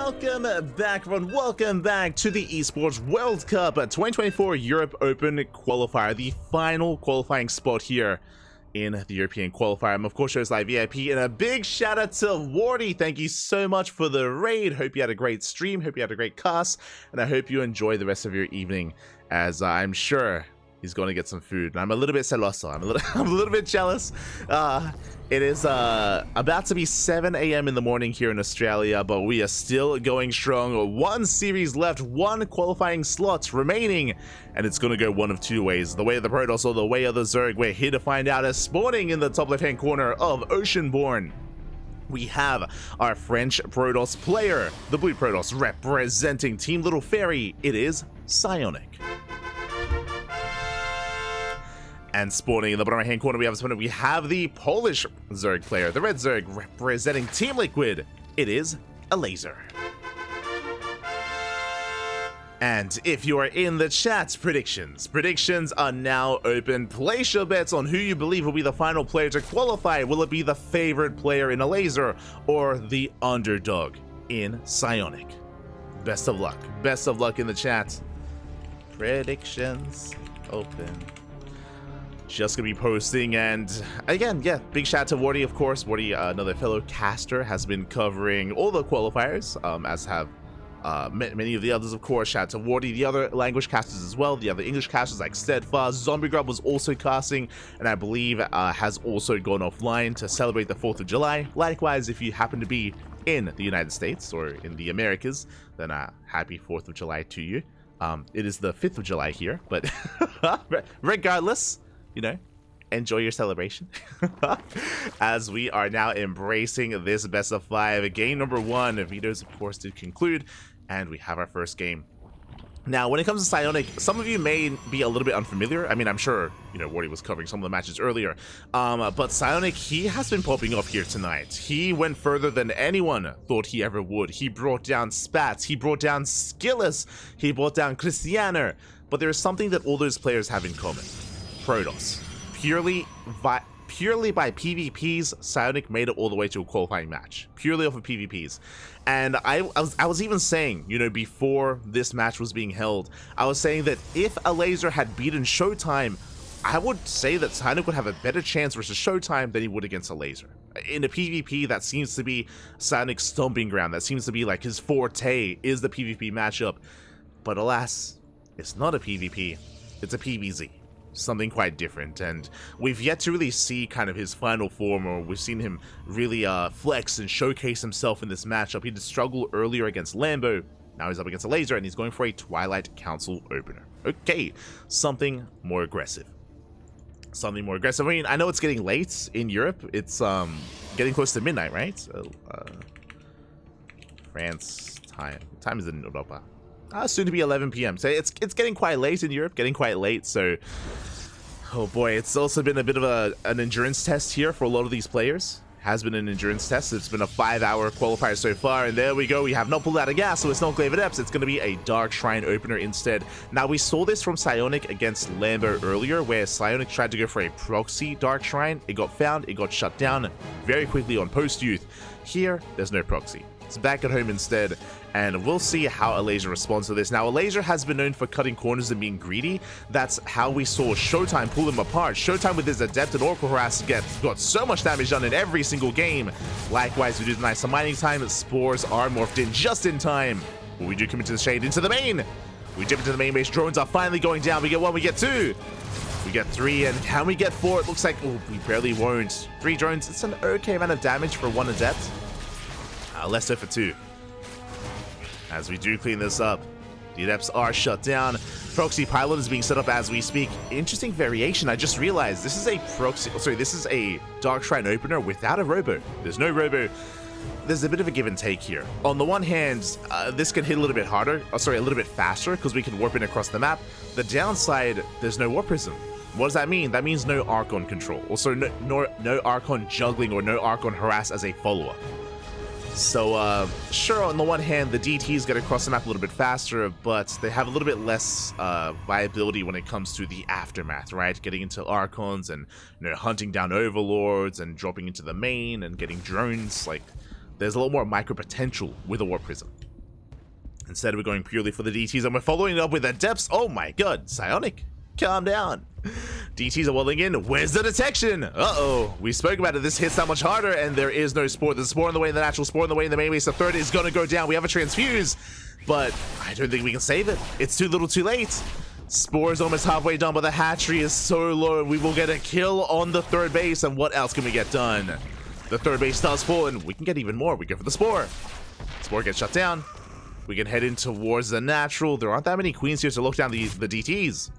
Welcome back, everyone. Welcome back to the Esports World Cup 2024 Europe Open Qualifier, the final qualifying spot here in the European qualifier. I'm of course your host ZvP, and a big shout out to Wardy. Thank you so much for the raid. Hope you had a great stream, hope you had a great cast, and I hope you enjoy the rest of your evening, as I'm sure he's going to get some food. And I'm a little bit celoso. I'm a little bit jealous. It is about to be 7 a.m. in the morning here in Australia, but we are still going strong. One series left, one qualifying slot remaining, and it's going to go one of two ways: the way of the Protoss or the way of the Zerg. We're here to find out. As spawning in the top left-hand corner of Oceanborn, we have our French Protoss player, the blue Protoss, representing Team Little Fairy. It is PsiOniC. And spawning in the bottom right-hand corner, we have the Polish Zerg player, the red Zerg, representing Team Liquid. It is Elazer. And if you are in the chat, predictions are now open. Place your bets on who you believe will be the final player to qualify. Will it be the favorite player in Elazer or the underdog in PsiOniC? Best of luck in the chat. Predictions open. Just gonna be posting, and again, yeah, big shout out to Wardy, of course. Wardy, another fellow caster, has been covering all the qualifiers, as have many of the others, of course. Shout out to Wardy, the other language casters as well, the other English casters like Steadfast. Zombie Grub was also casting, and I believe has also gone offline to celebrate the 4th of July. Likewise, if you happen to be in the United States or in the Americas, then happy 4th of July to you. It is the 5th of July here, but regardless, you know, enjoy your celebration. As we are now embracing this best of 5 game number 1. Vetoes, of course, did conclude, and we have our first game. Now, when it comes to PsiOniC, some of you may be a little bit unfamiliar. I mean, I'm sure, you know, Wardy was covering some of the matches earlier. But PsiOniC, he has been popping off here tonight. He went further than anyone thought he ever would. He brought down Spats, he brought down Skillus, he brought down Cristiano. But there is something that all those players have in common. Protoss. Purely by PvPs, PsiOniC made it all the way to a qualifying match. Purely off of PvPs. And I was even saying, you know, before this match was being held, I was saying that if Elazer had beaten Showtime, I would say that PsiOniC would have a better chance versus Showtime than he would against Elazer. In a PvP, that seems to be PsiOnic's stomping ground. That seems to be like his forte, is the PvP matchup. But alas, it's not a PvP, it's a PvZ. Something quite different, and we've yet to really see kind of his final form, or we've seen him really flex and showcase himself in this matchup. He did struggle earlier against Lambo, now he's up against Elazer, and he's going for a Twilight Council opener. Okay, something more aggressive. I mean, I know it's getting late in Europe. It's getting close to midnight, right? France time is in Europa. Soon to be 11 p.m. So it's getting quite late in Europe, so oh boy, it's also been a bit of an endurance test here for a lot of these players. Has been an endurance test. It's been a 5-hour qualifier so far, and there we go. We have not pulled out of gas, so it's not Glaive Adepts. It's going to be a Dark Shrine opener instead. Now, we saw this from PsiOniC against Lambo earlier, where PsiOniC tried to go for a proxy Dark Shrine. It got found, it got shut down very quickly on post-youth. Here, there's no proxy. It's back at home instead, and we'll see how Elazer responds to this. Now, Elazer has been known for cutting corners and being greedy. That's how we saw Showtime pull him apart. Showtime with his Adept and Oracle Harass got so much damage done in every single game. Likewise, we do deny some mining time. Spores are morphed in just in time. But we do commit to the shade into the main. We dip into the main base. Drones are finally going down. We get 1, we get 2. We get 3, and can we get 4? It looks like, oh, we barely won't. 3 drones, it's an okay amount of damage for 1 Adept. Less so for 2. As we do clean this up, the Adepts are shut down. Proxy Pilot is being set up as we speak. Interesting variation. I just realized this is a proxy. Sorry, this is a Dark Shrine opener without a robo. There's no robo. There's a bit of a give and take here. On the one hand, this can hit a little bit harder. Oh, sorry, a little bit faster, because we can warp in across the map. The downside, there's no Warp Prism. What does that mean? That means no Archon control. Also, no Archon juggling or no Archon harass as a follow-up. So, sure, on the one hand, the DTs get across the map a little bit faster, but they have a little bit less viability when it comes to the aftermath, right? Getting into Archons and, you know, hunting down Overlords and dropping into the main and getting drones. Like, there's a lot more micro potential with a Warp Prism. Instead, we're going purely for the DTs, and we're following it up with the depths. Oh my god, PsiOniC, calm down. DTs are welling in. Where's the detection? Uh-oh. We spoke about it. This hits that much harder, and there is no Spore. There's a Spore on the way, the natural Spore on the way, in the main base. The third is going to go down. We have a Transfuse, but I don't think we can save it. It's too little too late. Spore is almost halfway done, but the hatchery is so low. We will get a kill on the third base, and what else can we get done? The third base does fall, and we can get even more. We go for the Spore. Spore gets shut down. We can head in towards the natural. There aren't that many queens here to lock down the DTs.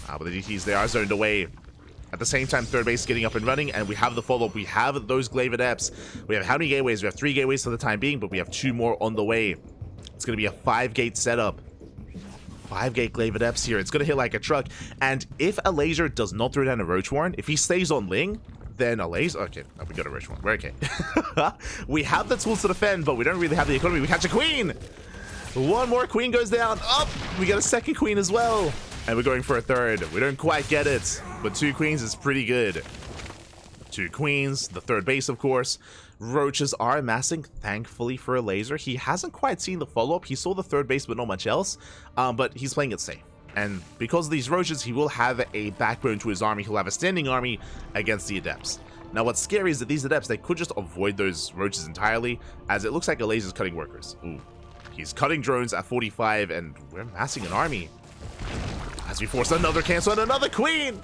But the DTs, they are zoned away. At the same time, third base is getting up and running, and we have the follow-up. We have those Glaive Adepts. We have how many gateways? We have 3 gateways for the time being, but we have 2 more on the way. It's going to be a 5-gate setup. 5-gate Glaive Adepts here. It's going to hit like a truck. And if Elazer does not throw down a Roach Warren, if he stays on Ling, then Elazer... Okay, we got a Roach Warren. We're okay. We have the tools to defend, but we don't really have the economy. We catch a queen! 1 more queen goes down. Up! We got a second queen as well. And we're going for a third. We don't quite get it, but 2 queens is pretty good. 2 queens, the third base, of course. Roaches are amassing, thankfully for Elazer. He hasn't quite seen the follow-up. He saw the third base, but not much else. But he's playing it safe. And because of these roaches, he will have a backbone to his army. He'll have a standing army against the Adepts. Now, what's scary is that these Adepts, they could just avoid those roaches entirely, as it looks like Elazer's cutting workers. Ooh. He's cutting drones at 45, and we're amassing an army. As we force another cancel and another queen!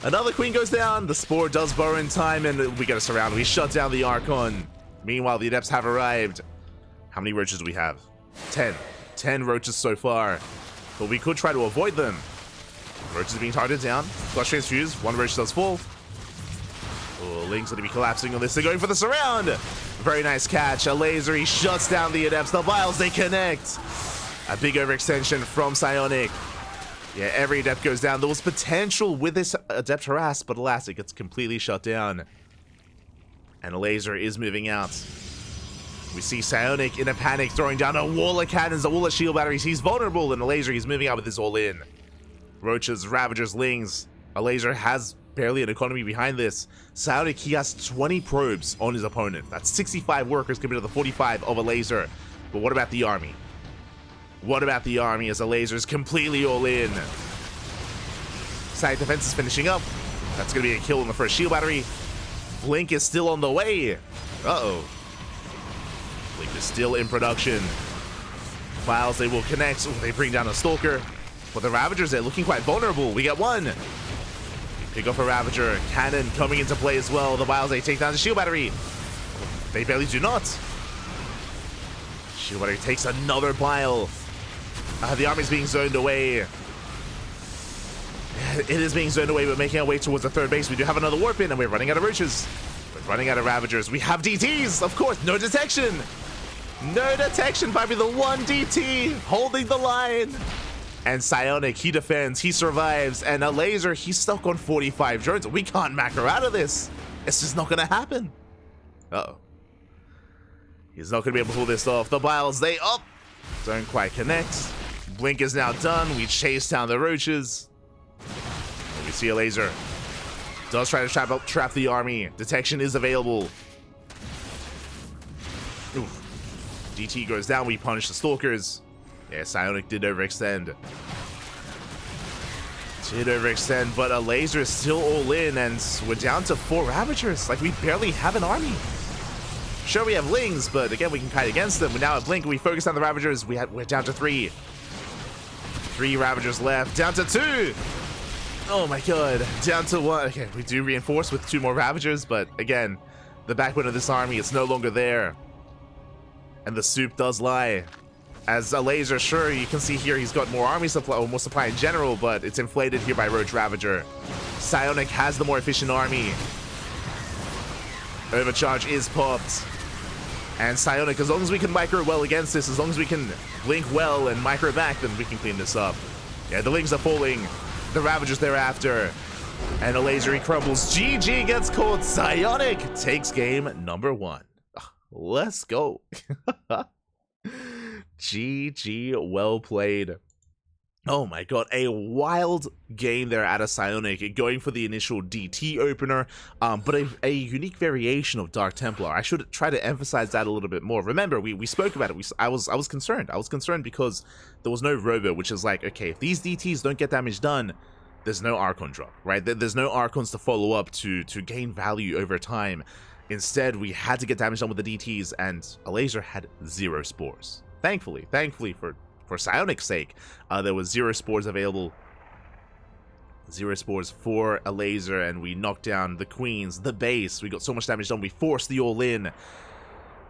Another queen goes down. The Spore does burrow in time, and we get a surround. We shut down the Archon. Meanwhile, the Adepts have arrived. How many roaches do we have? 10. 10 roaches so far. But we could try to avoid them. Roaches are being targeted down. Flush Transfuse. 1 roach does fall. Oh, Ling's going to be collapsing on this. They're going for the surround. Very nice catch. Elazer, he shuts down the Adepts. The Vials, they connect. A big overextension from PsiOniC. Yeah, every Adept goes down. There was potential with this Adept harass, but alas, it gets completely shut down. And Elazer is moving out. We see PsiOniC in a panic, throwing down a wall of cannons, a wall of shield batteries. He's vulnerable, and Elazer, he's moving out with his all-in. Roaches, Ravagers, Lings. Elazer has barely an economy behind this. PsiOniC, he has 20 probes on his opponent. That's 65 workers compared to the 45 of Elazer. But what about the army? What about the army as Elazer is completely all in? Side defense is finishing up. That's going to be a kill on the first shield battery. Blink is still on the way. Uh-oh. Blink is still in production. Files, they will connect. Ooh, they bring down a Stalker. But the Ravagers, they're looking quite vulnerable. We get 1. We pick off a Ravager. Cannon coming into play as well. The Vials, they take down the shield battery. They barely do not. Shield battery takes another Bile. The army's being zoned away. It is being zoned away, but making our way towards the third base. We do have another warp in, and we're running out of roaches. We're running out of Ravagers. We have DTs, of course. No detection. No detection. Might be the 1 DT holding the line. And PsiOniC, he defends. He survives. And Elazer, he's stuck on 45 drones. We can't macro out of this. It's just not going to happen. Uh-oh. He's not going to be able to pull this off. The Biles, they up. Don't quite connect. Blink is now done. We chase down the roaches. And we see Elazer does try to trap the army. Detection is available. Oof. DT goes down. We punish the Stalkers. Yeah, PsiOniC did overextend. But Elazer is still all in, and we're down to 4 Ravagers. Like, we barely have an army. Sure, we have Lings, but again, we can kite against them. We now have Blink. We focus on the Ravagers. We're down to 3. 3 Ravagers left. Down to 2. Oh my god. Down to 1. Okay, we do reinforce with 2 more Ravagers, but again, the backbone of this army is no longer there. And the soup does lie. As Elazer, sure, you can see here he's got more army supply, or more supply in general, but it's inflated here by Roach Ravager. PsiOniC has the more efficient army. Overcharge is popped. And PsiOniC, as long as we can micro well against this, as long as we can blink well and micro back, then we can clean this up. Yeah, the Lings are falling. The Ravagers thereafter. And Elazer, he crumbles. GG gets caught. PsiOniC takes game number 1. Let's go. GG, well played. Oh my god, a wild game there out of PsiOniC, going for the initial DT opener, but a unique variation of Dark Templar. I should try to emphasize that a little bit more. Remember, we spoke about it. I was concerned. I was concerned because there was no Robo, which is like, okay, if these DTs don't get damage done, there's no Archon drop, right? There's no Archons to follow up to gain value over time. Instead, we had to get damage done with the DTs, and Elazer had 0 spores. Thankfully for PsiOnic's sake, there was 0 spores available. 0 spores for Elazer, and we knocked down the queens, the base. We got so much damage done, we forced the all-in.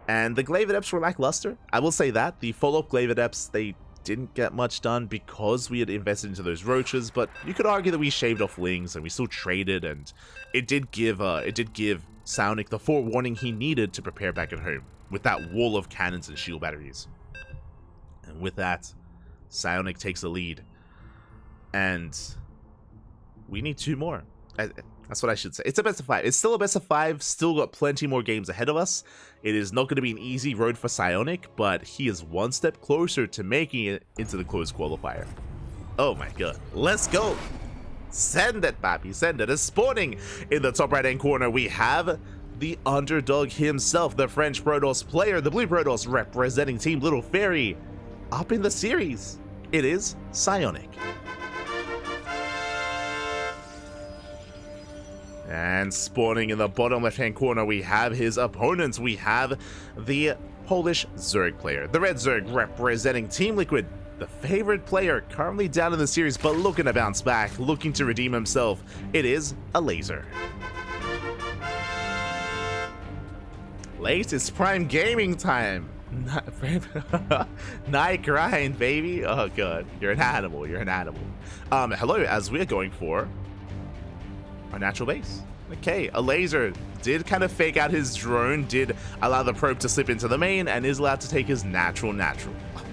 And the Glaive Adepts were lackluster. I will say that. The follow-up Glaive Adepts, they didn't get much done because we had invested into those roaches, but you could argue that we shaved off Lings and we still traded, and it did give PsiOniC the forewarning he needed to prepare back at home with that wall of cannons and shield batteries. And with that, PsiOniC takes the lead. And we need 2 more. That's what I should say. It's a best of 5. It's still a best of 5. Still got plenty more games ahead of us. It is not going to be an easy road for PsiOniC, but he is one step closer to making it into the closed qualifier. Oh my god. Let's go. Send it, Papi. Send it. It's spawning in the top right-hand corner. We have the underdog himself, the French Protoss player, the Blue Protoss representing Team Little Fairy. Up in the series, it is PsiOniC. And spawning in the bottom left-hand corner, we have his opponents. We have the Polish Zerg player, the Red Zerg representing Team Liquid, the favorite player currently down in the series, but looking to bounce back, looking to redeem himself. It is Elazer. Late is prime gaming time. Night grind, baby. Oh god, you're an animal. You're an animal. Hello, as we're going for our natural base. Okay, Elazer did kind of fake out his drone, did allow the probe to slip into the main, and is allowed to take his natural.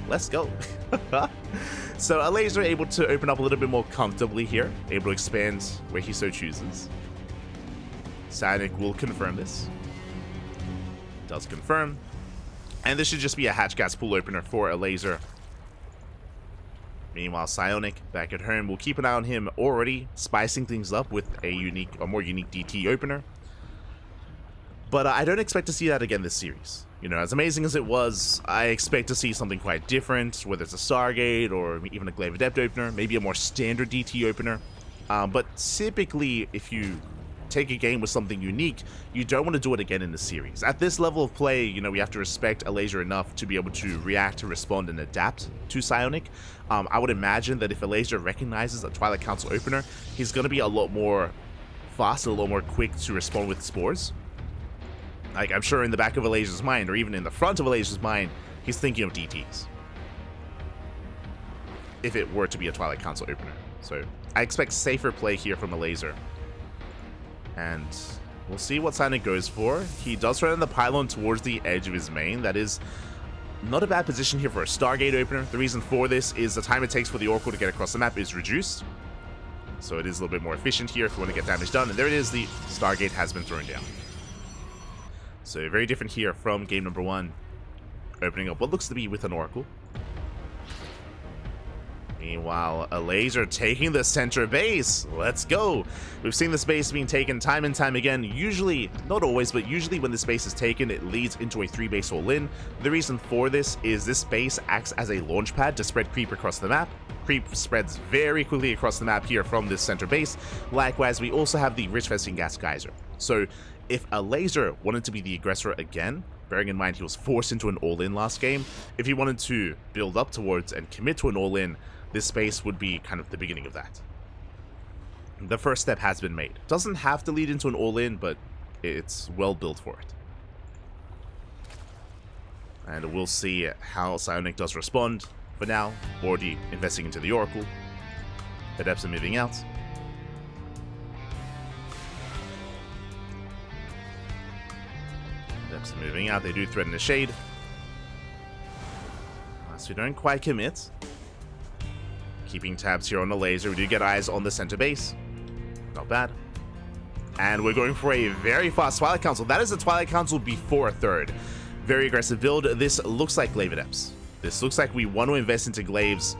Let's go. So Elazer able to open up a little bit more comfortably here, able to expand where he so chooses. PsiOniC will confirm this. Does confirm. And this should just be a hatch gas pool opener for Elazer. Meanwhile, PsiOniC back at home, will keep an eye on him, already spicing things up with a more unique DT opener. But I don't expect to see that again this series. You know, as amazing as it was, I expect to see something quite different, whether it's a Stargate or even a Glaive Adept opener, maybe a more standard DT opener. But typically, if you take a game with something unique, you don't want to do it again in the series. At this level of play, you know, we have to respect Elazer enough to be able to react, to respond, and adapt to PsiOniC. I would imagine that if Elazer recognizes a Twilight Council opener, he's going to be a lot more fast, a lot more quick to respond with spores. Like, I'm sure in the back of Elazer's mind, or even in the front of Elazer's mind, he's thinking of DTs. If it were to be a Twilight Council opener. So, I expect safer play here from Elazer. And we'll see what PsiOniC goes for. He does run the pylon towards the edge of his main. That is not a bad position here for a Stargate opener. The reason for this is the time it takes for the Oracle to get across the map is reduced. So it is a little bit more efficient here if you want to get damage done. And there it is, the Stargate has been thrown down. So very different here from game number 1. Opening up what looks to be with an Oracle. Meanwhile, Elazer taking the center base. Let's go. We've seen this base being taken time and time again. Usually, not always, but usually when this base is taken, it leads into a 3-base all-in. The reason for this is this base acts as a launch pad to spread creep across the map. Creep spreads very quickly across the map here from this center base. Likewise, we also have the Rich Vesting Gas Geyser. So if Elazer wanted to be the aggressor again, bearing in mind he was forced into an all-in last game, if he wanted to build up towards and commit to an all-in, this space would be kind of the beginning of that. The first step has been made. Doesn't have to lead into an all-in, but it's well built for it. And we'll see how PsiOniC does respond. For now, already investing into the Oracle. Adepts are moving out. Adepts are moving out. They do threaten the shade. So we don't quite commit. Keeping tabs here on the Elazer. We do get eyes on the center base. Not bad. And we're going for a very fast Twilight Council. That is the Twilight Council before a third. Very aggressive build. This looks like Glaive Adepts. This looks like we want to invest into Glaives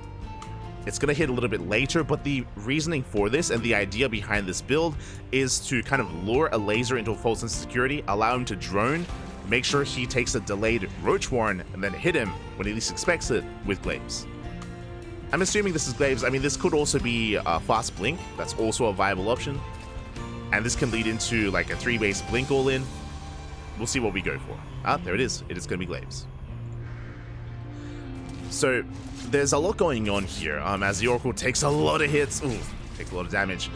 It's going to hit a little bit later, but the reasoning for this and the idea behind this build is to kind of lure Elazer into a false sense of security, allow him to drone, make sure he takes a delayed Roach Warren, and then hit him when he least expects it with Glaives. I'm assuming this is Glaives. I mean, this could also be a fast blink. That's also a viable option. And this can lead into like a 3-base blink all-in. We'll see what we go for. Ah, there it is. It is going to be Glaives. So there's a lot going on here as the Oracle takes a lot of hits. Ooh, takes a lot of damage.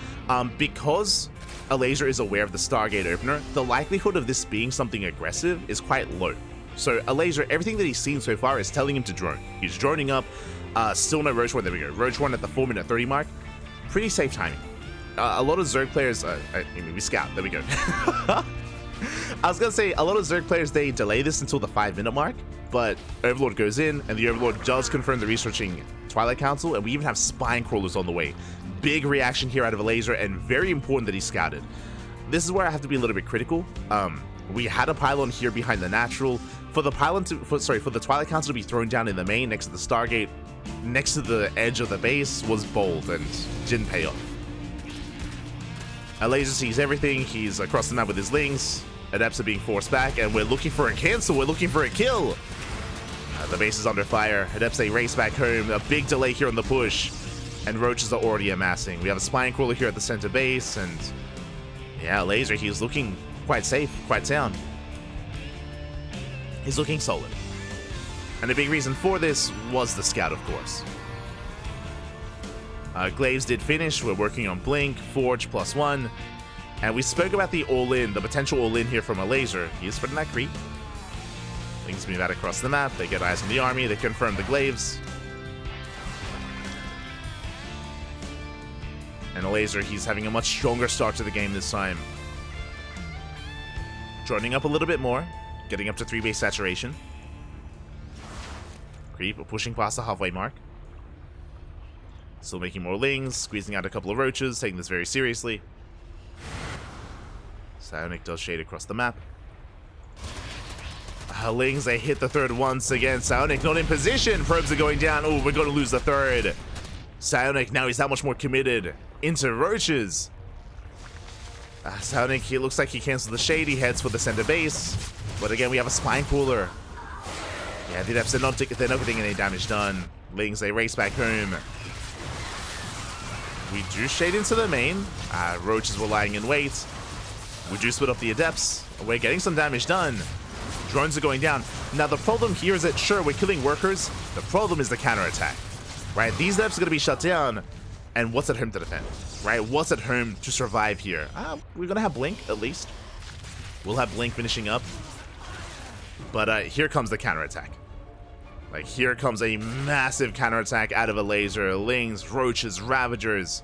Because Elazer is aware of the Stargate opener, the likelihood of this being something aggressive is quite low. So Elazer, everything that he's seen so far is telling him to drone. He's droning up. Still no Roach Warren. There we go. Roach Warren at the 4-minute 30 mark. Pretty safe timing. A lot of Zerg players, we scout. There we go. I was going to say, a lot of Zerg players, they delay this until the 5-minute mark, but Overlord goes in, and the Overlord does confirm the researching Twilight Council, and we even have Spine Crawlers on the way. Big reaction here out of Elazer, and very important that he scouted. This is where I have to be a little bit critical. We had a pylon here behind the natural. For the pylon for the Twilight Council to be thrown down in the main next to the Stargate, next to the edge of the base, was bold and didn't pay off. Elazer sees everything. He's across the map with his Lings. Adepts are being forced back, and we're looking for a cancel. We're looking for a kill. The base is under fire. Adepts, they race back home. A big delay here on the push, and Roaches are already amassing. We have a Spine Crawler here at the center base, and yeah, Elazer, he's looking quite safe, quite sound. He's looking solid. And a big reason for this was the scout, of course. Glaives did finish. We're working on Blink, Forge +1. And we spoke about the all-in, the potential all-in here from Elazer. He is spreading that creep. Things move out across the map. They get eyes on the army. They confirm the Glaives. And Elazer, he's having a much stronger start to the game this time. Droning up a little bit more. Getting up to 3-base saturation. Creep, pushing past the halfway mark. Still making more Lings. Squeezing out a couple of Roaches. Taking this very seriously. PsiOniC does shade across the map. Lings, they hit the third once again. PsiOniC not in position. Probes are going down. Oh, we're going to lose the third. PsiOniC, now he's that much more committed into Roaches. PsiOniC, it looks like he cancels the shade. He heads for the center base. But again, we have a Spine Cooler. Yeah, the Adepts, they're not getting any damage done. Lings, they race back home. We do shade into the main. Roaches were lying in wait. We do split up the Adepts. We're getting some damage done. Drones are going down. Now, the problem here is that, sure, we're killing workers. The problem is the counterattack, right? These Adepts are going to be shut down. And what's at home to defend, right? What's at home to survive here? We're going to have Blink, at least. We'll have Blink finishing up. But here comes the counterattack. Like, here comes a massive counterattack out of Elazer. Lings, Roaches, Ravagers.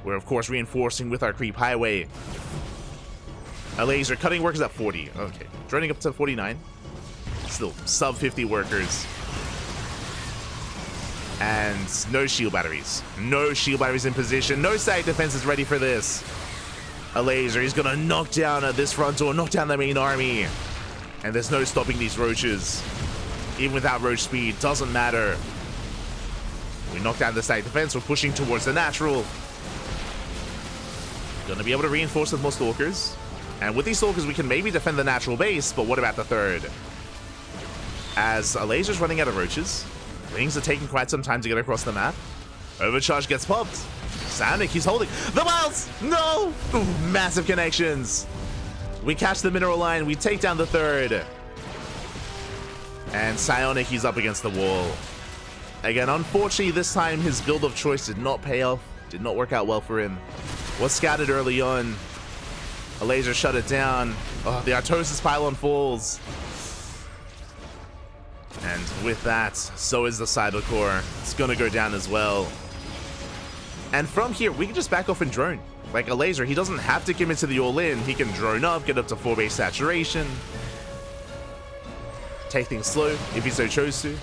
We're, of course, reinforcing with our creep highway. Elazer cutting workers at 40. Okay. Droning up to 49. Still, sub 50 workers. And no shield batteries. No shield batteries in position. No static defense is ready for this. Elazer, he's going to knock down this front door, knock down the main army. And there's no stopping these Roaches. Even without Roach speed, doesn't matter. We knock down the static defense. We're pushing towards the natural. Gonna be able to reinforce with more Stalkers. And with these Stalkers, we can maybe defend the natural base, but what about the third? As Elazer's running out of Roaches, Lings are taking quite some time to get across the map. Overcharge gets popped. PsiOniC, he's holding the miles! No! Ooh, massive connections. We catch the mineral line. We take down the third. And PsiOniC, he's up against the wall. Again, unfortunately, this time his build of choice did not pay off. Did not work out well for him. Was scouted early on. Elazer shut it down. Oh, the Artosis pylon falls. And with that, so is the Cyber Core. It's gonna go down as well. And from here, we can just back off and drone. Like Elazer, he doesn't have to commit to the all-in. He can drone up, get up to 4-base saturation. Take things slow, if he so chose to.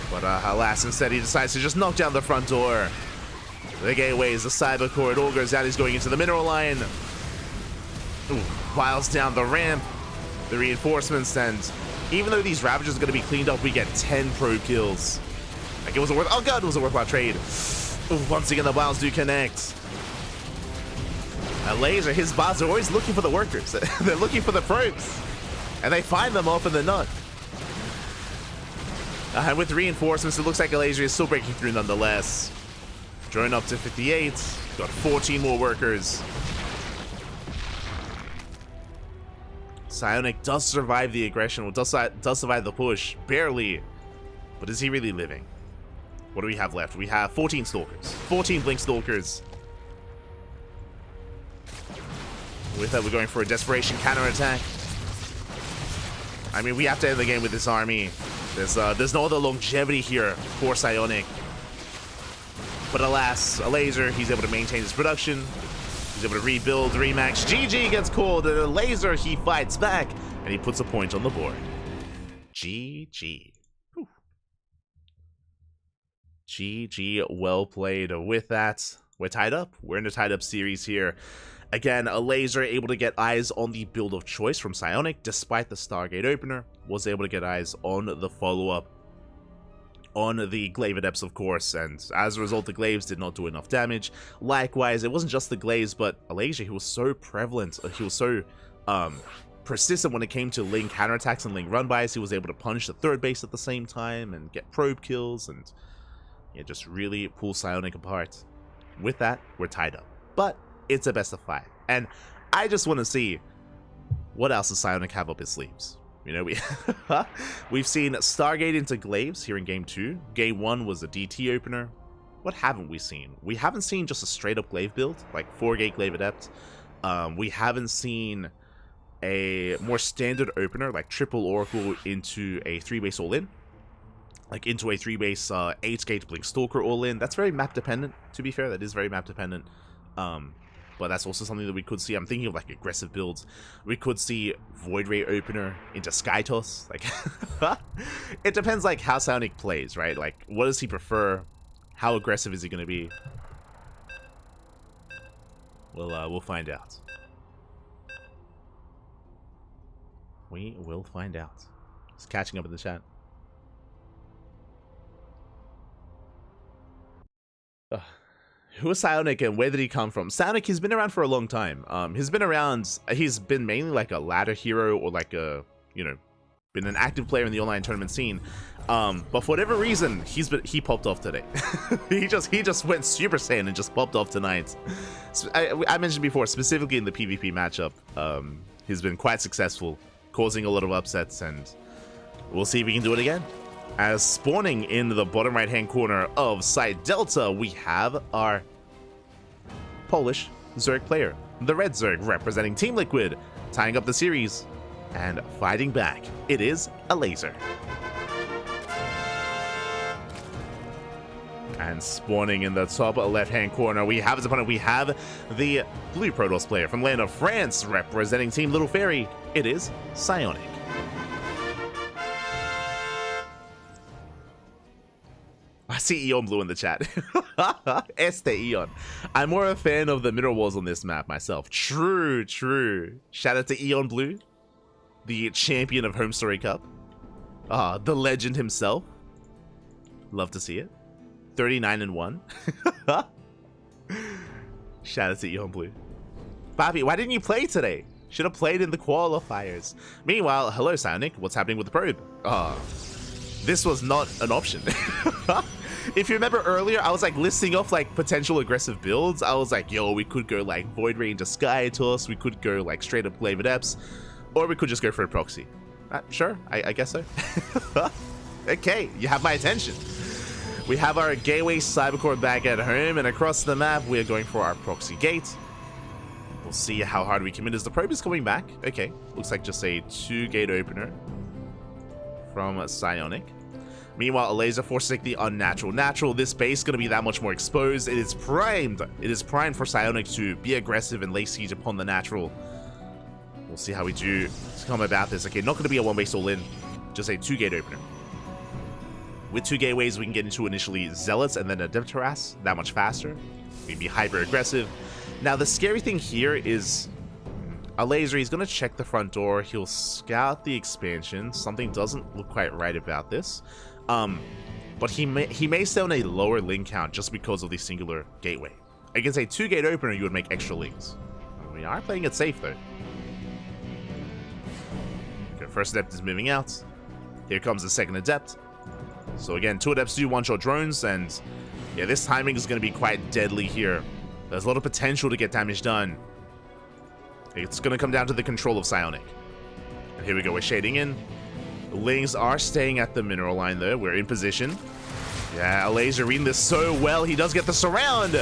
But alas, instead he decides to just knock down the front door. The gateways, the Cyber Core, it all goes down. He's going into the mineral line. Ooh, files down the ramp. The reinforcements, and Even though these Ravagers are going to be cleaned up, we get 10 probe kills. Like, it was a worth... Oh, God, it was a worthwhile trade. Ooh, once again, the bounds do connect. Elazer, his bots are always looking for the workers. They're looking for the probes. And they find them often than not. And with reinforcements, it looks like Elazer is still breaking through nonetheless. Drone up to 58. Got 14 more workers. PsiOniC does survive the aggression, or does survive the push, barely. But is he really living? What do we have left? We have 14 Stalkers. 14 Blink Stalkers. With that, we're going for a desperation counterattack. I mean, we have to end the game with this army. There's no other longevity here for PsiOniC. But alas, Elazer, he's able to maintain his production. He's able to rebuild, remax. GG gets called, and Elazer, he fights back, and he puts a point on the board. GG. Whew. GG, well played. With that, we're tied up. We're in a tied up series here. Again, Elazer able to get eyes on the build of choice from PsiOniC, despite the Stargate opener, was able to get eyes on the follow-up on the Glaive Adepts, of course, and as a result, the Glaives did not do enough damage. Likewise, it wasn't just the Glaives, but Elazer, he was so prevalent, he was so persistent when it came to Ling counterattacks and Ling run-bys. He was able to punish the third base at the same time and get probe kills, and yeah, just really pull PsiOniC apart. With that, we're tied up. But it's a best of 5. And I just want to see what else does PsiOniC have up his sleeves. You know, we've seen Stargate into Glaives here in Game 2. Game 1 was a DT opener. What haven't we seen? We haven't seen just a straight-up Glaive build, like 4-gate Glaive Adept. We haven't seen a more standard opener, like triple Oracle into a 3-base all-in. Like into a 3-base 8-gate Blink Stalker all-in. That's very map-dependent, to be fair. That is very map-dependent. But that's also something that we could see. I'm thinking of like aggressive builds. We could see Void Ray opener into Sky Toss. Like, it depends like how PsiOniC plays, right? Like, what does he prefer? How aggressive is he going to be? We'll find out. We will find out. Just catching up in the chat. Who is PsiOniC and where did he come from? PsiOniC, he's been around for a long time. He's been mainly like a ladder hero or like a, you know, been an active player in the online tournament scene. But for whatever reason, he popped off today. he just went Super Saiyan and just popped off tonight. I mentioned before, specifically in the PvP matchup, he's been quite successful, causing a lot of upsets, and we'll see if we can do it again. As spawning in the bottom right-hand corner of Site Delta, we have our Polish Zerg player, the Red Zerg, representing Team Liquid, tying up the series and fighting back. It is Elazer. And spawning in the top left-hand corner, we have his opponent. We have the Blue Protoss player from land of France, representing Team Little Fairy. It is PsiOniC. I see Eon Blue in the chat. Eon. I'm more a fan of the mineral walls on this map myself. True, true. Shout out to Eon Blue, the champion of Home Story Cup. The legend himself. Love to see it. 39-1. Shout out to Eon Blue. Bobby, why didn't you play today? Should have played in the qualifiers. Meanwhile, hello PsiOniC. What's happening with the probe? This was not an option. If you remember earlier, I was like listing off like potential aggressive builds. I was like, yo, we could go like Void Ray into Sky Toss, we could go like straight up Glaive Adepts, or we could just go for a proxy. Sure, I guess so. Okay, you have my attention. We have our Gateway Cybercore back at home, and across the map, we are going for our proxy gate. We'll see how hard we commit as the probe is coming back. Okay, looks like just a 2-gate opener from PsiOniC. Meanwhile, Elazer forcing the unnatural. Natural, this base is going to be that much more exposed. It is primed. It is primed for PsiOniC to be aggressive and lay siege upon the natural. We'll see how we do to come about this. Okay, not going to be a 1-base all-in. Just a 2-gate opener. With 2 gateways, we can get into initially Zealots and then a Adeptaras that much faster. We can be hyper-aggressive. Now, the scary thing here is Elazer, he's going to check the front door. He'll scout the expansion. Something doesn't look quite right about this. But he may stay on a lower link count just because of the singular gateway. Against a 2-gate opener, you would make extra links. We are playing it safe, though. Okay, first adept is moving out. Here comes the second adept. So again, 2 adepts do one-shot drones, and yeah, this timing is going to be quite deadly here. There's a lot of potential to get damage done. It's going to come down to the control of PsiOniC. And here we go, we're shading in. The Lings are staying at the mineral line, though. We're in position. Yeah, Elazer reading this so well. He does get the surround.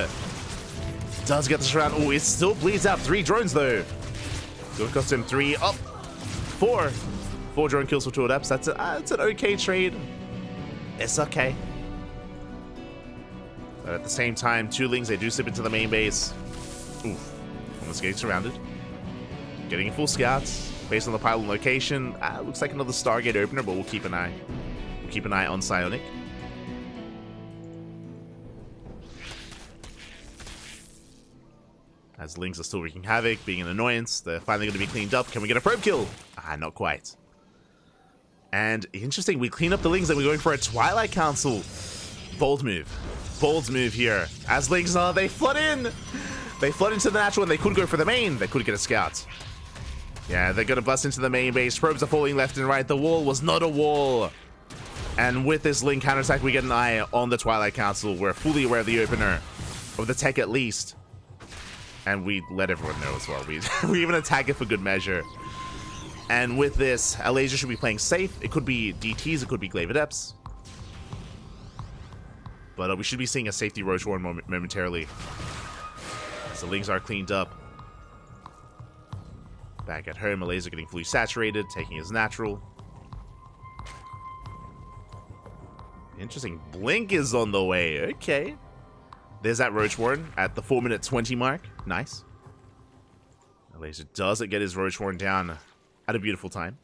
Does get the surround. Oh, it still bleeds out 3 drones, though. Still cost him 3. Up. 4. 4 drone kills for 2 adepts. That's an okay trade. It's okay. But at the same time, 2 Lings, they do slip into the main base. Oof. Almost getting surrounded. Getting full scouts. Based on the pylon location, looks like another Stargate opener, but we'll keep an eye. We'll keep an eye on PsiOniC. As Lings are still wreaking havoc, being an annoyance, they're finally going to be cleaned up. Can we get a probe kill? Not quite. And interesting, we clean up the Lings and we're going for a Twilight Council. Bold move. Bold move here. As Lings they flood in. They flood into the natural and they could go for the main. They could get a scout. Yeah, they're gonna bust into the main base. Probes are falling left and right. The wall was not a wall. And with this Ling counterattack, we get an eye on the Twilight Council. We're fully aware of the opener, of the tech at least. And we let everyone know as well. We even attack it for good measure. And with this, Elazer should be playing safe. It could be DTs, it could be Glaive Adepts. But we should be seeing a safety Roach Warren momentarily. So Lings are cleaned up. Back at home, Elazer getting fully saturated, taking his natural. Interesting. Blink is on the way. Okay. There's that Roach Warren at the 4-minute 20 mark. Nice. Elazer doesn't get his Roach Warren down at a beautiful time.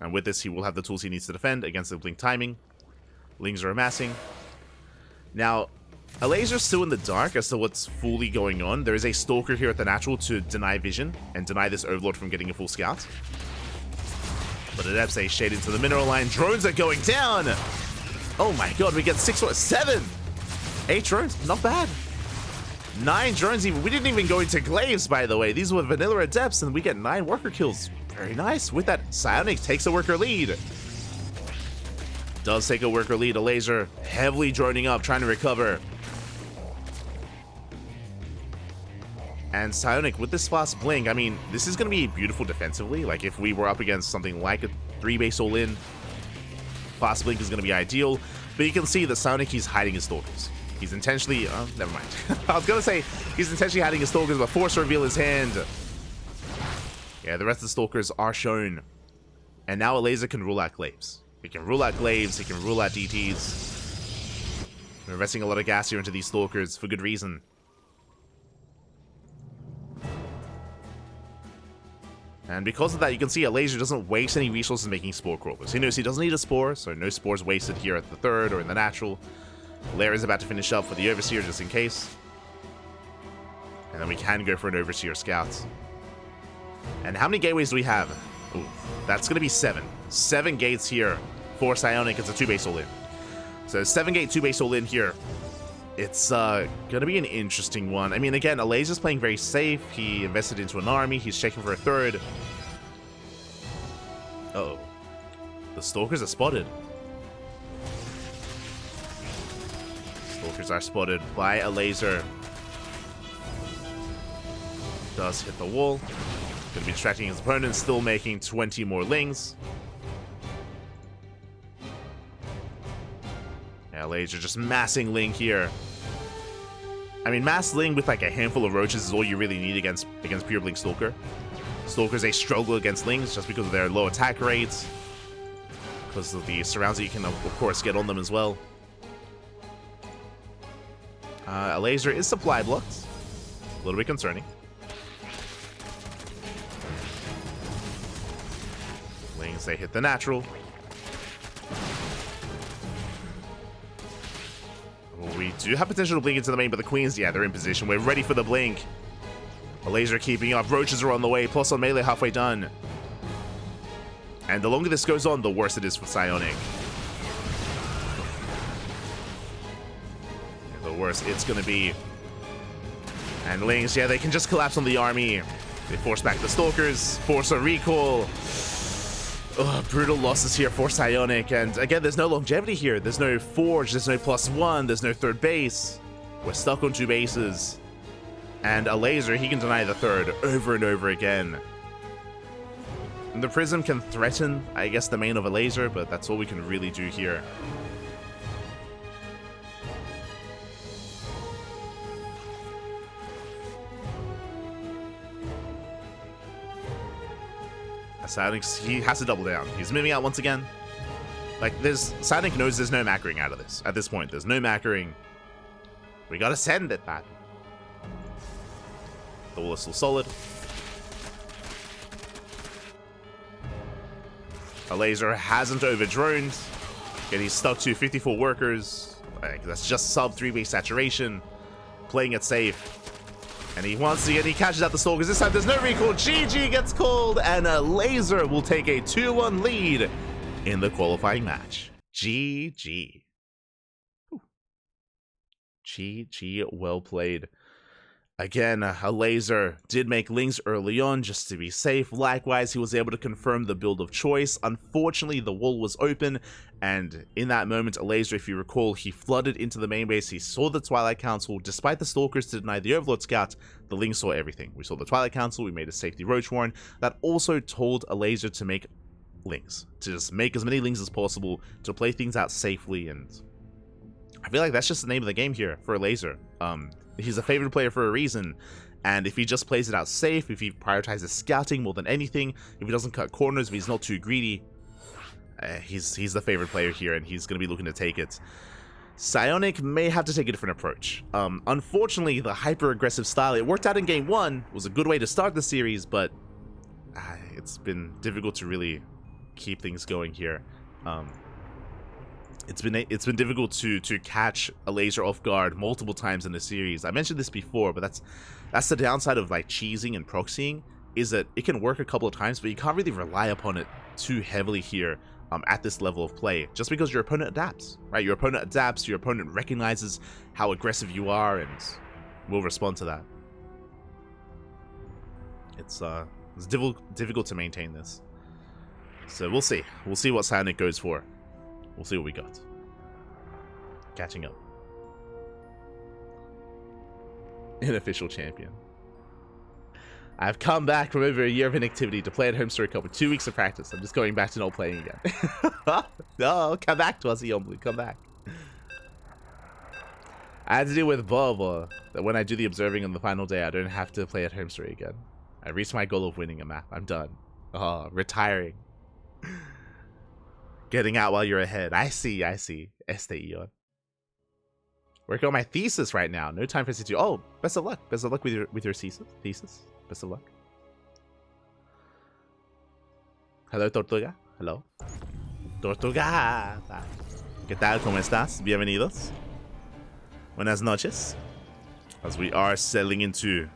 And with this, he will have the tools he needs to defend against the Blink timing. Lings are amassing. Now, Elazer's still in the dark as to what's fully going on. There is a Stalker here at the natural to deny vision and deny this Overlord from getting a full scout. But Adepts a shade into the mineral line. Drones are going down. Oh my god, we get 6 or 7. 8 drones, not bad. 9 drones even. We didn't even go into Glaives, by the way. These were vanilla Adepts and we get 9 worker kills. Very nice. With that, PsiOniC takes a worker lead. Does take a worker lead. Elazer heavily droning up, trying to recover. And PsiOniC with this fast blink, I mean, this is going to be beautiful defensively. Like, if we were up against something like a 3-base all-in, fast blink is going to be ideal. But you can see that PsiOniC, he's hiding his Stalkers. He's intentionally, never mind. I was going to say, he's intentionally hiding his Stalkers, but forced to reveal his hand. Yeah, the rest of the Stalkers are shown. And now Elazer can rule out Glaives. He can rule out Glaives, he can rule out DTs. We're investing a lot of gas here into these Stalkers for good reason. And because of that, you can see Elazer doesn't waste any resources making Spore Crawlers. He knows he doesn't need a Spore, so no Spores wasted here at the 3rd or in the natural. Lair is about to finish up for the Overseer just in case. And then we can go for an Overseer Scout. And how many gateways do we have? Ooh, that's going to be 7. 7 gates here for PsiOniC. It's a 2-base all-in. So 7-gate 2-base all-in here. It's going to be an interesting one. I mean, again, Elazer's playing very safe. He invested into an army. He's checking for a 3rd. Uh-oh. The Stalkers are spotted. Stalkers are spotted by Elazer. Does hit the wall. Going to be distracting his opponent. Still making 20 more Lings. Elazer just massing Ling here. I mean, mass Ling with like a handful of roaches is all you really need against pure Blink Stalker. Stalkers, they struggle against Lings just because of their low attack rates. Because of the surrounds that you can, of course, get on them as well. Elazer is supply blocked. A little bit concerning. Lings, they hit the natural. We do have potential to blink into the main, but the Queens, yeah, they're in position. We're ready for the blink. Elazer keeping up. Roaches are on the way. Plus on melee halfway done. And the longer this goes on, the worse it is for PsiOniC. The worse it's going to be. And Lings, yeah, they can just collapse on the army. They force back the Stalkers. Force a recall. Ugh, brutal losses here for PsiOniC. And again, there's no longevity here. There's no Forge. There's no +1. There's no third base. We're stuck on 2 bases. And Elazer, he can deny the third over and over again. And the Prism can threaten, I guess, the main of Elazer, but that's all we can really do here. PsiOniC, he has to double down. He's moving out once again. Like, PsiOniC knows there's no macroing out of this. At this point, there's no macroing. We gotta send it, man. The wall is still solid. Elazer hasn't overdroned. Yet he's stuck to 54 workers. Like, that's just sub 3-base saturation. Playing it safe. And he wants to get, he catches out the Stalkers. This time there's no recall. GG gets called, and Elazer will take a 2-1 lead in the qualifying match. GG. GG, well played. Again, Elazer did make Lings early on just to be safe. Likewise, he was able to confirm the build of choice. Unfortunately, the wall was open, and in that moment, Elazer, if you recall, he flooded into the main base. He saw the Twilight Council. Despite the Stalkers to deny the Overlord Scout, the Lings saw everything. We saw the Twilight Council, we made a safety Roach Warren. That also told Elazer to make Lings, to just make as many Lings as possible, to play things out safely, and I feel like that's just the name of the game here for Elazer. He's a favorite player for a reason, and if he just plays it out safe, if he prioritizes scouting more than anything, if he doesn't cut corners, if he's not too greedy, he's the favorite player here, and he's going to be looking to take it. PsiOniC may have to take a different approach. Unfortunately, the hyper-aggressive style, it worked out in Game 1, was a good way to start the series, but it's been difficult to really keep things going here. It's been difficult to catch Elazer off guard multiple times in the series. I mentioned this before, but that's the downside of like cheesing and proxying, is that it can work a couple of times, but you can't really rely upon it too heavily here at this level of play, just because your opponent adapts, right? Your opponent adapts, your opponent recognizes how aggressive you are and will respond to that. It's difficult to maintain this. So we'll see. We'll see what PsiOniC goes for. We'll see what we got. Catching up. Unofficial champion. I've come back from over a year of inactivity to play at home StarCraft with 2 weeks of practice. I'm just going back to not playing again. No, come back to us, Yombly. Come back. I had to deal with Bob that when I do the observing on the final day, I don't have to play at home story again. I reached my goal of winning a map. I'm done. Oh, retiring. Getting out while you're ahead. I see. Eon. Working on my thesis right now. No time for C2. Oh, best of luck. Best of luck with your thesis. Best of luck. Hello, Tortuga. Hello. Tortuga. ¿Qué tal? ¿Cómo estás? Bienvenidos. Buenas noches. As we are settling into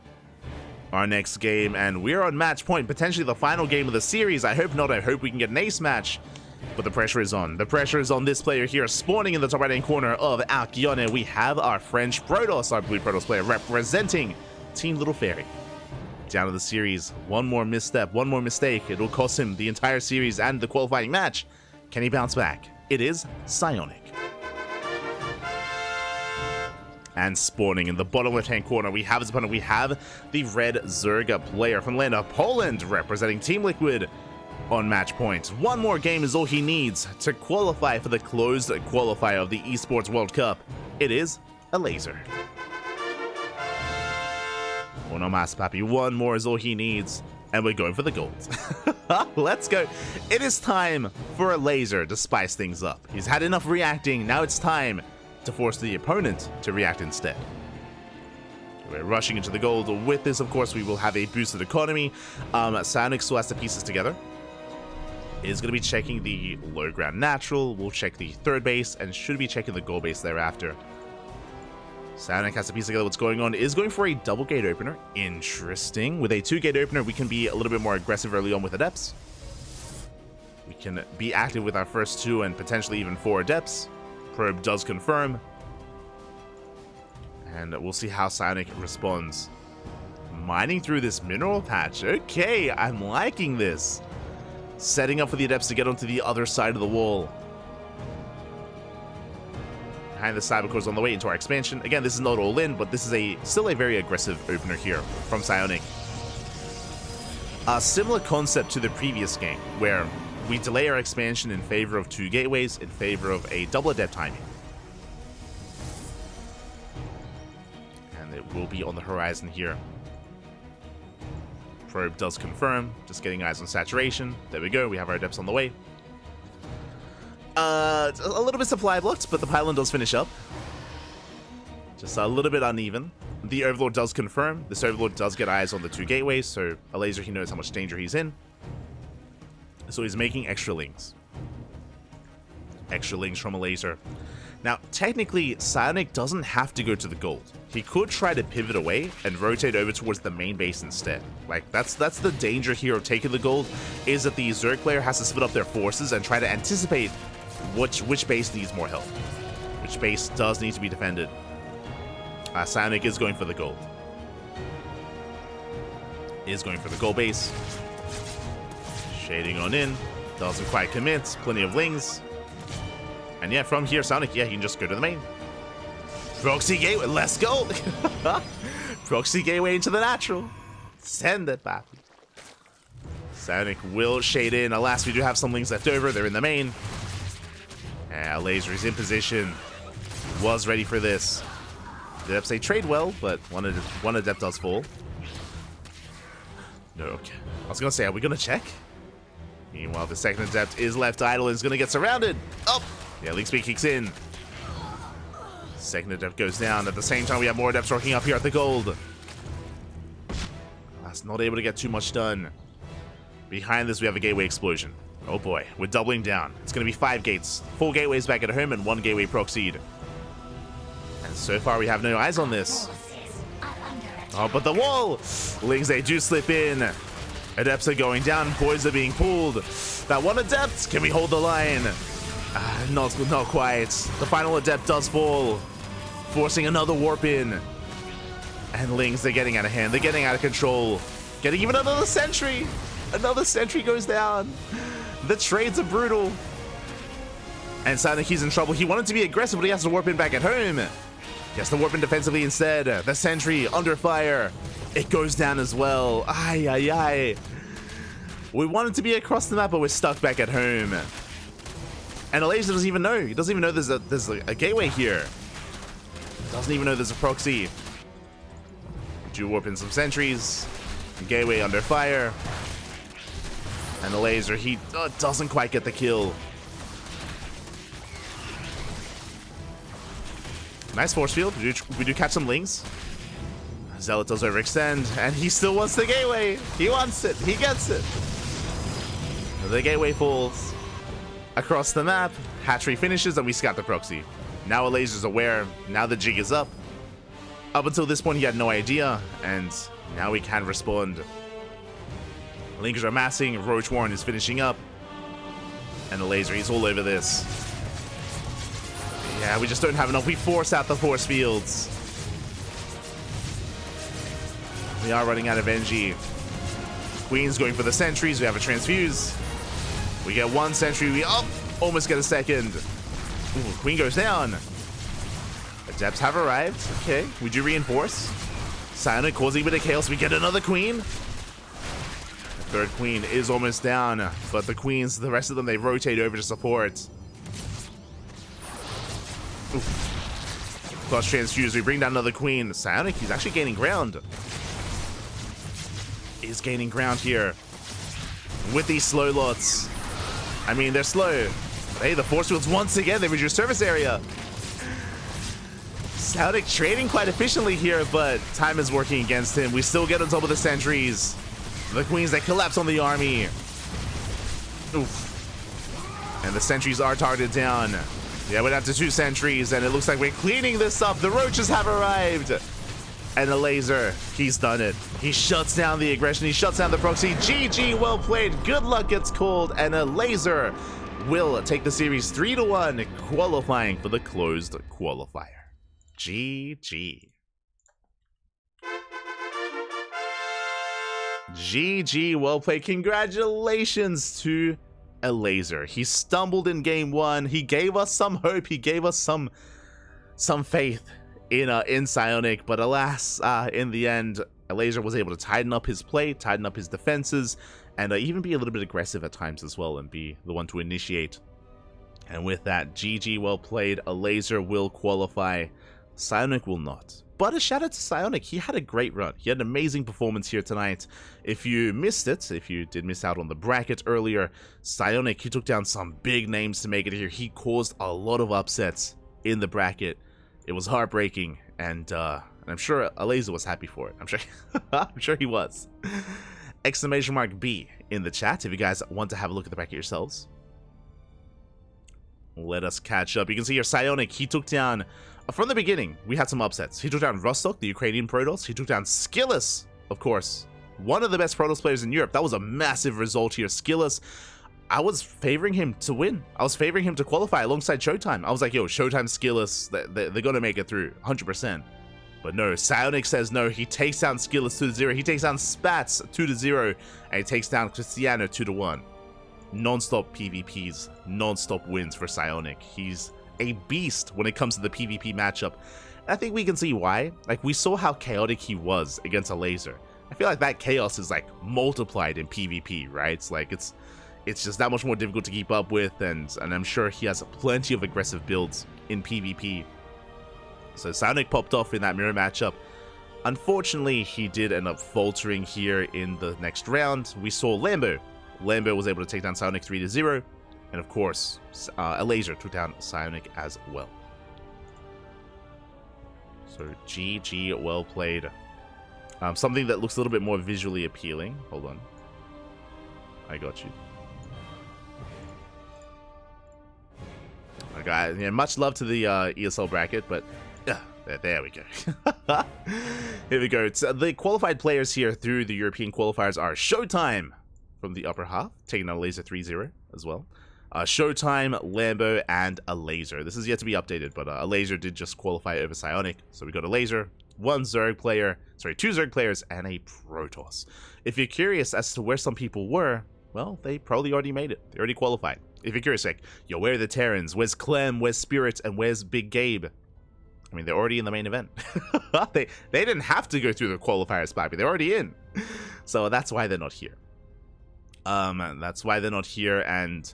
our next game, and we're on match point. Potentially the final game of the series. I hope not. I hope we can get an ace match. But the pressure is on. The pressure is on this player here, spawning in the top right-hand corner of Alcyone. We have our French Protoss, our blue Protoss player, representing Team Little Fairy. Down to the series. One more misstep, one more mistake. It will cost him the entire series and the qualifying match. Can he bounce back? It is PsiOniC. And spawning in the bottom left-hand corner, we have his opponent. We have the red Zerga player from the land of Poland, representing Team Liquid. On match point. One more game is all he needs to qualify for the closed qualifier of the Esports World Cup. It is Elazer. Uno más, papi. One more is all he needs, and we're going for the gold. Let's go. It is time for Elazer to spice things up. He's had enough reacting. Now it's time to force the opponent to react instead. We're rushing into the gold. With this, of course, we will have a boosted economy. PsiOniC still has to piece this together. Is going to be checking the low ground natural. We'll check the third base and should be checking the goal base thereafter. PsiOniC has to piece together what's going on. Is going for a double gate opener. Interesting. With a 2-gate opener, we can be a little bit more aggressive early on with Adepts. We can be active with our first 2 and potentially even 4 Adepts. Probe does confirm. And we'll see how PsiOniC responds. Mining through this mineral patch. Okay, I'm liking this. Setting up for the Adepts to get onto the other side of the wall. Behind the Cybercores on the way into our expansion. Again, this is not all in, but this is still a very aggressive opener here from PsiOniC. A similar concept to the previous game, where we delay our expansion in favor of 2 gateways, in favor of a double Adept timing. And it will be on the horizon here. Probe does confirm, just getting eyes on saturation. There we go, we have our Adepts on the way. A little bit supply blocked, but the pylon does finish up. Just a little bit uneven. The Overlord does confirm. This Overlord does get eyes on the 2 gateways, so Elazer, he knows how much danger he's in. So he's making extra lings. Extra lings from Elazer. Now, technically, PsiOniC doesn't have to go to the gold. He could try to pivot away and rotate over towards the main base instead. Like, that's the danger here of taking the gold, is that the Zerg player has to split up their forces and try to anticipate which base needs more help. Which base does need to be defended. PsiOniC is going for the gold. Is going for the gold base. Shading on in. Doesn't quite commit. Plenty of lings. And yeah, from here, PsiOniC, yeah, he can just go to the main. Proxy gateway, let's go! Proxy gateway into the natural. Send it back. PsiOniC will shade in. Alas, we do have some lings left over. They're in the main. Elazer is in position. Was ready for this. The Adepts, they trade well, but one Adept does fall. No, okay. I was going to say, are we going to check? Meanwhile, the second Adept is left idle and is going to get surrounded. Oh! Yeah, Link Speed kicks in. Second Adept goes down. At the same time, we have more Adepts rocking up here at the gold. That's not able to get too much done. Behind this, we have a gateway explosion. Oh boy, we're doubling down. It's going to be 5 gates. 4 gateways back at home and 1 gateway proxied. And so far, we have no eyes on this. Oh, but the wall! Lings, they do slip in. Adepts are going down. Boys are being pulled. That one Adept, can we hold the line? Not quite. The final Adept does fall, forcing another warp in. And Lings, they're getting out of hand. They're getting out of control. Getting even another sentry. Another sentry goes down. The trades are brutal. And PsiOniC, he's in trouble. He wanted to be aggressive, but he has to warp in back at home. He has to warp in defensively instead. The sentry under fire. It goes down as well. Ay, ay, ay. We wanted to be across the map, but we're stuck back at home. And Elazer doesn't even know. He doesn't even know there's a gateway here. Doesn't even know there's a proxy. We do warp in some sentries. Gateway under fire. And Elazer, he doesn't quite get the kill. Nice force field. We do catch some lings. Zealot does overextend, and he still wants the gateway. He wants it. He gets it. The gateway falls across the map. Hatchery finishes, and we scout the proxy. Now Elazer's aware. Now the jig is up. Up until this point, he had no idea, and now he can respond. Linkers are massing. Roach Warren is finishing up. And Elazer, he's all over this. Yeah, we just don't have enough. We force out the force fields. We are running out of NG. Queen's going for the sentries. We have a transfuse. We get 1 sentry. We almost get a second. Ooh, Queen goes down. Adepts have arrived. Okay, we do reinforce. PsiOniC causing a bit of chaos. We get another Queen. The third Queen is almost down, but the Queens, the rest of them, they rotate over to support. Oof. Plus transfuse. We bring down another Queen. PsiOniC, he's actually gaining ground. Is gaining ground here with these slow lots. I mean, they're slow. But hey, the force fields once again, they reduce surface area. PsiOniC trading quite efficiently here, but time is working against him. We still get on top of the sentries. The Queens, they collapse on the army. Oof. And the sentries are targeted down. Yeah, we're down to 2 sentries, and it looks like we're cleaning this up. The roaches have arrived. And Elazer, he's done it. He shuts down the aggression. He shuts down the proxy. GG, well played. Good luck gets called, and Elazer will take the series 3-1, qualifying for the closed qualifier. GG. GG, well played. Congratulations to Elazer. He stumbled in game 1. He gave us some hope. He gave us some faith in PsiOniC, but alas, in the end, Elazer was able to tighten up his play, tighten up his defenses, and even be a little bit aggressive at times as well, and be the one to initiate. And with that, GG, well played. Elazer will qualify. PsiOniC will not. But a shout out to PsiOniC. He had a great run. He had an amazing performance here tonight. If you missed it, if you did miss out on the bracket earlier, PsiOniC, he took down some big names to make it here. He caused a lot of upsets in the bracket. It was heartbreaking, and I'm sure Elazer was happy for it. I'm sure he was. Exclamation mark B in the chat if you guys want to have a look at the bracket yourselves. Let us catch up. You can see here PsiOniC, he took down, from the beginning, we had some upsets. He took down Rostock, the Ukrainian Protoss. He took down Skillus, of course, one of the best Protoss players in Europe. That was a massive result here. Skillus, I was favoring him to win. I was favoring him to qualify alongside Showtime. I was like, yo, Showtime, Skillus, they're going to make it through, 100%. But no, PsiOniC says no. He takes down Skillus 2-0. He takes down Spats 2-0. And he takes down Cristiano 2-1. Non-stop PvPs, non-stop wins for PsiOniC. He's a beast when it comes to the PvP matchup. And I think we can see why. Like, we saw how chaotic he was against Elazer. I feel like that chaos is like multiplied in PvP, right? It's like it's just that much more difficult to keep up with, and I'm sure he has plenty of aggressive builds in PvP. So PsiOniC popped off in that mirror matchup. Unfortunately, he did end up faltering here in the next round. We saw Lambo. Lambo was able to take down PsiOniC 3-0, and of course, Elazer took down PsiOniC as well. So GG, well played. Something that looks a little bit more visually appealing. Hold on. I got you. Okay, yeah, much love to the ESL bracket, but there we go. Here we go. It's, the qualified players here through the European qualifiers are Showtime from the upper half, taking out Elazer 3-0 as well. Showtime, Lambo, and Elazer. This is yet to be updated, but Elazer did just qualify over PsiOniC. So we got Elazer, two Zerg players, and a Protoss. If you're curious as to where some people were, well, they probably already made it. They already qualified. If you're curious, like, yo, where are the Terrans? Where's Clem? Where's Spirit? And where's Big Gabe? I mean, they're already in the main event. they didn't have to go through the qualifiers, Bobby. They're already in. So that's why they're not here. That's why they're not here, and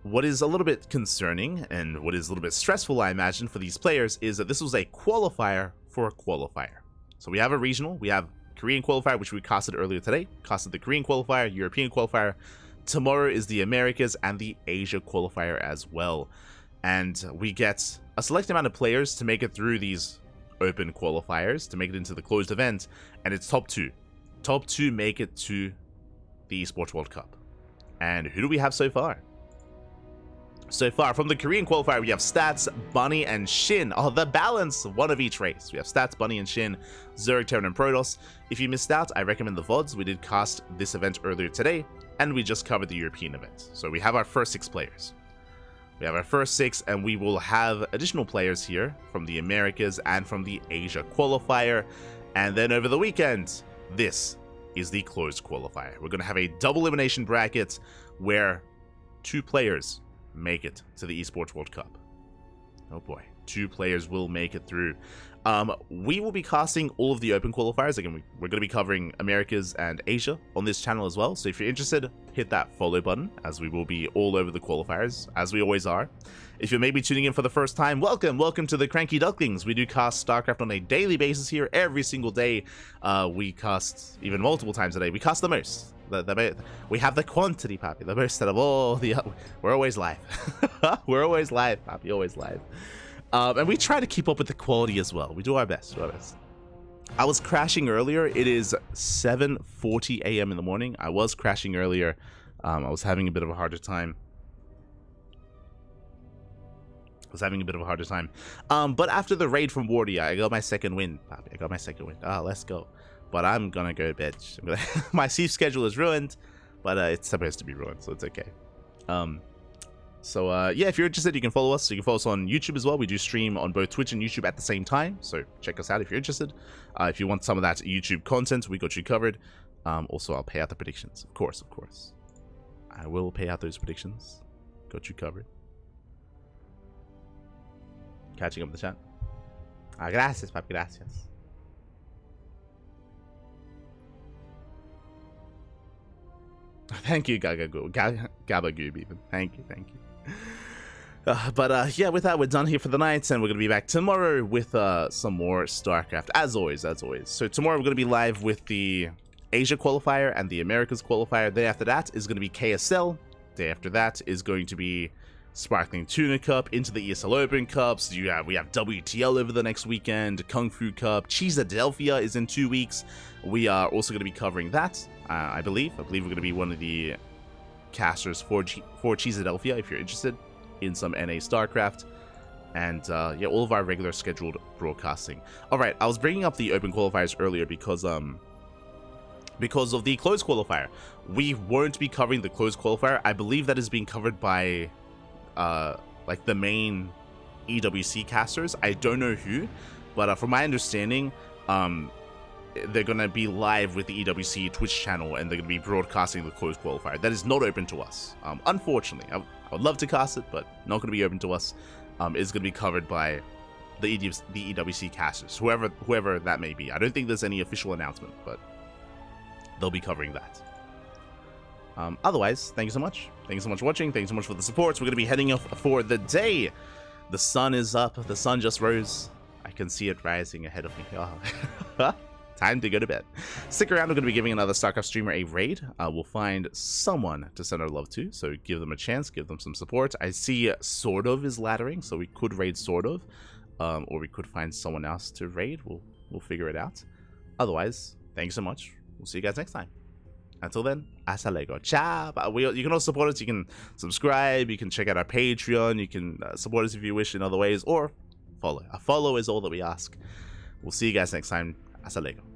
what is a little bit concerning and what is a little bit stressful, I imagine, for these players is that this was a qualifier for a qualifier. So we have a regional, we have Korean qualifier, which we casted earlier today, casted the Korean qualifier, European qualifier. Tomorrow is the Americas and the Asia qualifier as well. And we get a select amount of players to make it through these open qualifiers, to make it into the closed event, and it's top 2. Top 2 make it to the Esports World Cup. And who do we have so far? So far, from the Korean qualifier, we have Stats, Bunny, and Shin. Oh, the balance, one of each race. We have Stats, Bunny, and Shin, Zerg, Terran, and Protoss. If you missed out, I recommend the VODs. We did cast this event earlier today, and we just covered the European event. So we have our first 6 players. We have our first 6, and we will have additional players here from the Americas and from the Asia qualifier. And then over the weekend, this is the closed qualifier. We're going to have a double elimination bracket where 2 players make it to the Esports World Cup. Oh boy, 2 players will make it through. We will be casting all of the open qualifiers. Again, we're going to be covering Americas and Asia on this channel as well. So if you're interested, hit that follow button, as we will be all over the qualifiers, as we always are. If you're maybe tuning in for the first time, welcome to the CranKy Ducklings. We do cast StarCraft on a daily basis here, every single day. We cast even multiple times a day. We cast the most. We have the quantity, Papi, the most out of all the... We're always live. We're always live, Papi, always live. And we try to keep up with the quality as well. We do our best. I was crashing earlier. It is 7:40 a.m. in the morning. I was crashing earlier. I was having a bit of a harder time. I was having a bit of a harder time. But after the raid from Wardia, I got my second win, Papi. I got my second win. Let's go. But I'm gonna go to bed. My sleep schedule is ruined, but it's supposed to be ruined, so it's okay. Yeah, if you're interested, you can follow us. So you can follow us on YouTube as well. We do stream on both Twitch and YouTube at the same time, so check us out if you're interested. If you want some of that YouTube content, we got you covered. Also, I'll pay out the predictions. Of course. I will pay out those predictions. Got you covered. Catching up the chat. Gracias, papi, gracias. Thank you, Gabagoob, even. Thank you. Yeah, with that, we're done here for the night, and we're going to be back tomorrow with some more StarCraft, as always. So tomorrow we're going to be live with the Asia qualifier and the Americas qualifier. Day after that is going to be KSL. Day after that is going to be Sparkling Tuna Cup, into the ESL Open Cups. We have WTL over the next weekend, Kung Fu Cup, Cheesadelphia is in 2 weeks. We are also going to be covering that, I believe. We're going to be one of the casters for Cheesadelphia if you're interested in some NA StarCraft. And yeah, all of our regular scheduled broadcasting. Alright, I was bringing up the Open Qualifiers earlier because of the closed qualifier. We won't be covering the closed qualifier. I believe that is being covered by like the main EWC casters. I don't know who, but from my understanding, they're gonna be live with the EWC Twitch channel, and they're gonna be broadcasting the closed qualifier. That is not open to us. Unfortunately, I would love to cast it, but not gonna be open to us. It's gonna be covered by the EWC casters, whoever that may be. I don't think there's any official announcement, but they'll be covering that. Otherwise, thank you so much. Thank you so much for watching. Thank you so much for the support. So we're going to be heading off for the day. The sun is up. The sun just rose. I can see it rising ahead of me. Oh. Time to go to bed. Stick around. We're going to be giving another StarCraft streamer a raid. We'll find someone to send our love to. So give them a chance. Give them some support. I see Sort of is laddering, so we could raid Sort of. Or we could find someone else to raid. We'll figure it out. Otherwise, thank you so much. We'll see you guys next time. Until then, hasta luego. Ciao. You can also support us. You can subscribe. You can check out our Patreon. You can support us if you wish in other ways, or follow. A follow is all that we ask. We'll see you guys next time. Hasta luego.